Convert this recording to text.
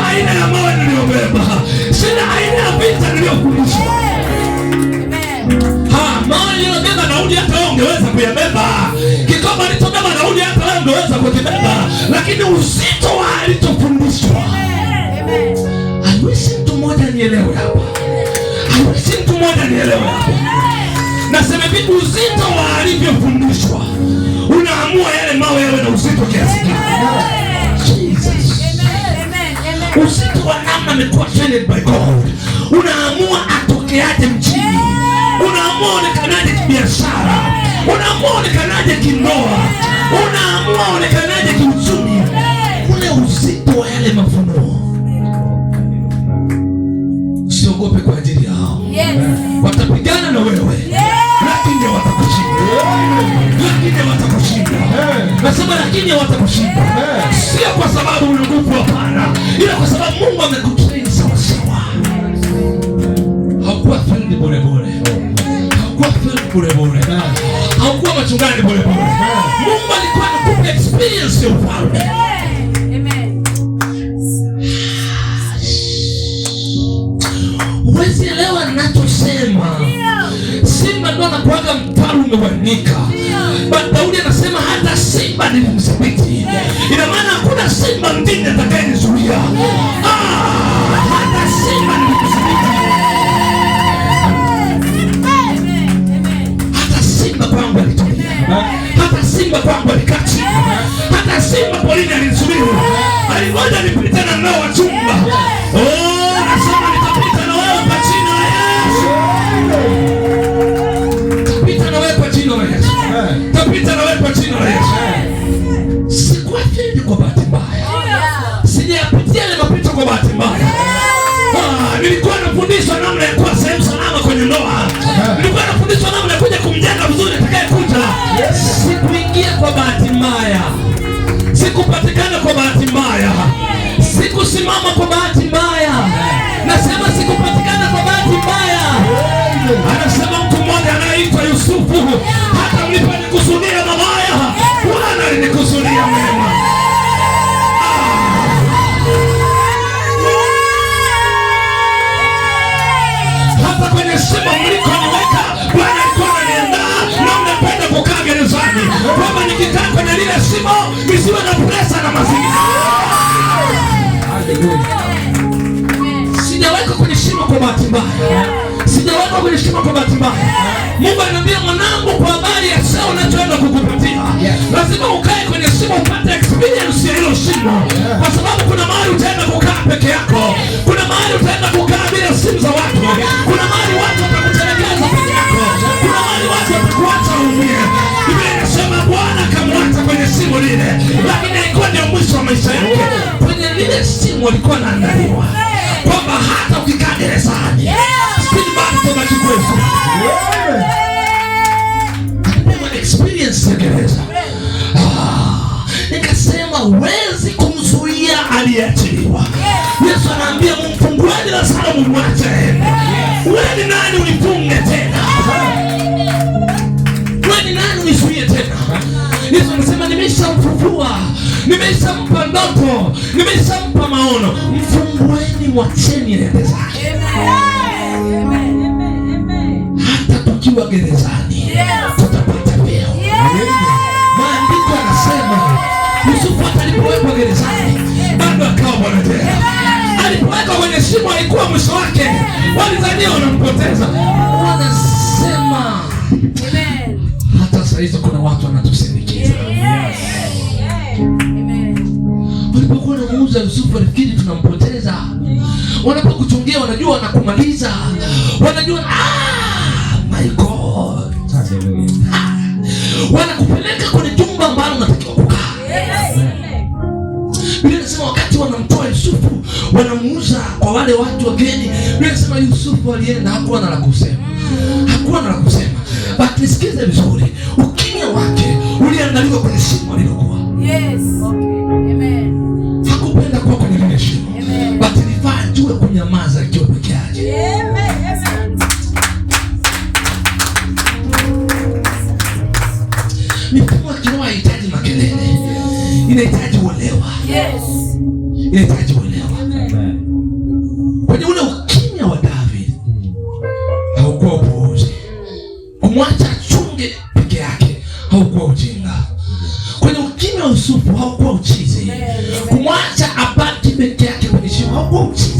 aina ya mawe niliyobeba, sina aina ya vita niliyofundishwa. Mawe niliyobeba Daudi hata wewe ungeweza kuyabeba. Kikombe alichobeba Daudi hata wewe ungeweza kukibeba, lakini uzito wa alichofundishwa. Haiwezi mtu mmoja nielewe hapa. Haiwezi mtu mmoja nielewe hapa. Nasema vipi, uzito wa alivyofundishwa unaamua yale mawe yawe na uzito kiasi gani. Uzito wa namna amekuwa trained by God unaamua atokeaje mjini, unaamua onekanaje kibiashara, unaamua onekanaje kindoa, unaamua onekanaje kiuchumi. Ule uzito wa yale mafunuo. Usiogope kwa ajili yao. Watapigana na wewe, lakini watakushinda. Lakini watakushinda. Nasema lakini watakushinda. Sio kwa sababu una nguvu, hapana, ila kwa sababu Mungu amekutrain sawa sawa. Haukuwa field bure bure. Haukuwa field bure bure. Haukuwa machungani bure bure. Mungu alikuwa anakupa experience ya ufalme. Huwezi elewa ninachosema. Simba ndo anakuaga mfalme wa nyika. Daudi anasema hata simba nilimdhibiti. Ina maana hakuna simba mwingine atakayenizuia. Hata simba nilimdhibiti. Hata simba kwangu alitulia. Hata simba kwangu alikaa chini. Hata simba polini alinizuia. Alingoja nipite na nao wachumba. Nasema nitapita na wewe kwa jina la Yesu. Tapita na wewe kwa jina la Yesu. Tapita na wewe kwa jina la Yesu. Sikuathiri kwa bahati mbaya. Sijapitia ile mapito kwa bahati mbaya. Nilikuwa nafundishwa namna ya kuwa sehemu salama kwenye ndoa. Nilikuwa nafundishwa namna ya kuja kumjenga vizuri atakayekuja. Sikuingia kwa bahati mbaya. Sikupatikana kwa bahati mbaya. Sikusimama kwa bahati mbaya. Nasema sikupatikana kwa bahati mbaya. Anasema mtu mmoja anaitwa Yusufu, hata mliponikusudia mabaya, Bwana alinikusudia mema. Hata kwenye shimo mlikoniweka, Bwana alikuwa ananiandaa na mnapenda kukaa gerezani, kwamba nikikaa kwenye lile shimo nisiwe na presa na mazingira. Sijaweka kwenye shimo kwa bahati mbaya. Sijaweka kwenye shimo kwa bahati mbaya. Mungu ananiambia, mwanangu, kwa habari ya sasa unachoenda kukupatia, lazima ukae kwenye shimo upate experience ya hilo shimo. Kwa sababu kuna mahali utaenda kukaa peke yako. Kuna mahali utaenda kukaa bila simu za watu. Kuna mahali watu watakutelekeza peke yako. Kuna mahali watu watakuacha uumie. Biblia inasema Bwana akamwacha kwenye shimo lile, lakini haikuwa ndio mwisho wa maisha yake. Kwenye lile shimo alikuwa anaandaliwa kwamba hata ukikaa gerezani, still back to the kwetu. Alipewa experience ya gereza. Nikasema huwezi kumzuia aliyeachiliwa. Yesu anaambia mfungueni Lazaro mumwache aende. Wewe ni nani unifunge tena? Wewe ni nani unizuie tena? Yesu anasema nimeshamfufua, nimeshampa ndoto, nimeshampa maono. Mfungueni, mwacheni aende zake. Hata tukiwa gerezani tutapata vyeo. Maandiko yanasema Yusufu hata alipowekwa gerezani bado akawa mwanajela. Alipowekwa kwenye shimo haikuwa mwisho wake. Walidhania wanampoteza. Wanasema hata saa hizo kuna watu wanatusindikiza. Walipokuwa wanamuuza Yusufu walifikiri tunampoteza. Wanapokuchungia wanajua wanakumaliza. Wanajua my God. Wanakupeleka kwenye jumba ambalo unatakiwa kukaa. Biblia inasema wakati wanamtoa Yusufu, wanamuuza kwa wale watu wageni. Biblia inasema Yusufu alienda, hakuwa na la kusema. Hakuwa na la kusema. But nisikize vizuri, ukimya wake uliandaliwa kwenye shimo alilokuwa. Yes. Okay. Amen. Hakupenda kuwa kwenye lile shimo. But ilifaa ajue kunyamaza akiwa peke yake. Amen. Mifumo ya kiroho haihitaji makelele. Inahitaji uelewa. Yes. Inahitaji uelewa. peke yake haukuwa ujinga. Kwenye ukimya wa Yusufu haukuwa uchizi. Kumwacha abaki peke yake kwenye shimo haukuwa uchizi.